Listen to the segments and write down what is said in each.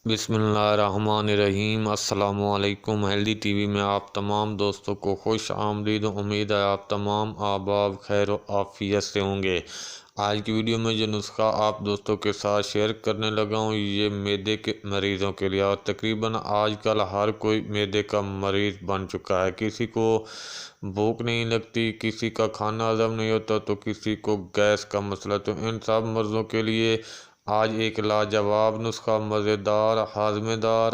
بسم اللہ الرحمن الرحیم۔ السلام علیکم۔ ہیلدی ٹی وی میں آپ تمام دوستوں کو خوش آمدید۔ امید ہے آپ تمام احباب خیر و عافیت سے ہوں گے۔ آج کی ویڈیو میں جو نسخہ آپ دوستوں کے ساتھ شیئر کرنے لگا ہوں یہ معدے کے مریضوں کے لیے، اور تقریباً آج کل ہر کوئی معدے کا مریض بن چکا ہے۔ کسی کو بھوک نہیں لگتی، کسی کا کھانا ہضم نہیں ہوتا، تو کسی کو گیس کا مسئلہ۔ تو ان سب مرضوں کے لیے آج ایک لاجواب نسخہ، مزیدار، ہاضمے دار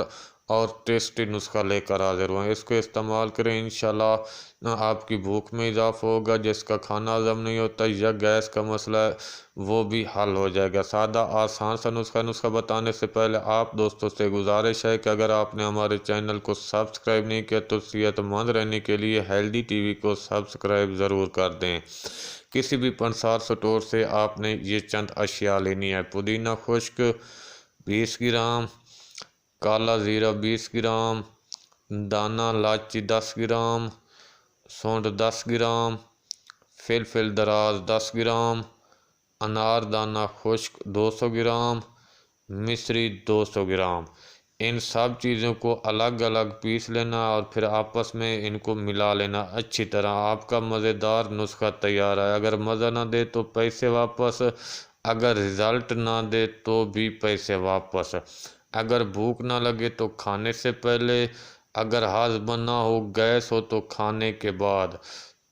اور ٹیسٹی نسخہ لے کر حاضر ہوا ہے۔ اس کو استعمال کریں، انشاءاللہ آپ کی بھوک میں اضافہ ہوگا۔ جس کا کھانا ہضم نہیں ہوتا یا گیس کا مسئلہ ہے وہ بھی حل ہو جائے گا۔ سادہ آسان سا نسخہ بتانے سے پہلے آپ دوستوں سے گزارش ہے کہ اگر آپ نے ہمارے چینل کو سبسکرائب نہیں کیا تو صحت مند رہنے کے لیے ہیلدی ٹی وی کو سبسکرائب ضرور کر دیں۔ کسی بھی پنسار سٹور سے آپ نے یہ چند اشیاء لینی ہے۔ پودینہ خشک 20 گرام، کالا زیرہ 20 گرام، دانہ الائچی 10 گرام، سونڈ 10 گرام، فلفل دراز 10 گرام، انار دانہ خشک 200 گرام، مصری 200 گرام۔ ان سب چیزوں کو الگ الگ پیس لینا اور پھر آپس میں ان کو ملا لینا اچھی طرح۔ آپ کا مزیدار نسخہ تیار ہے۔ اگر مزہ نہ دے تو پیسے واپس، اگر رزلٹ نہ دے تو بھی پیسے واپس۔ اگر بھوک نہ لگے تو کھانے سے پہلے، اگر ہضم نہ ہو، گیس ہو تو کھانے کے بعد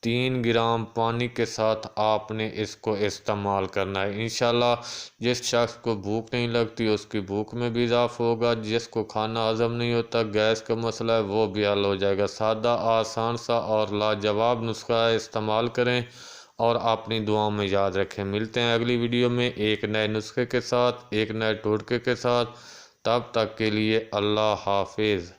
3 گرام پانی کے ساتھ آپ نے اس کو استعمال کرنا ہے۔ انشاءاللہ جس شخص کو بھوک نہیں لگتی اس کی بھوک میں بھی اضافہ ہوگا، جس کو کھانا ہضم نہیں ہوتا، گیس کا مسئلہ ہے، وہ بھی حل ہو جائے گا۔ سادہ آسان سا اور لاجواب نسخہ ہے، استعمال کریں اور اپنی دعاؤں میں یاد رکھیں۔ ملتے ہیں اگلی ویڈیو میں ایک نئے نسخے کے ساتھ، ایک نئے ٹوٹکے کے ساتھ۔ تب تک کے لیے اللہ حافظ۔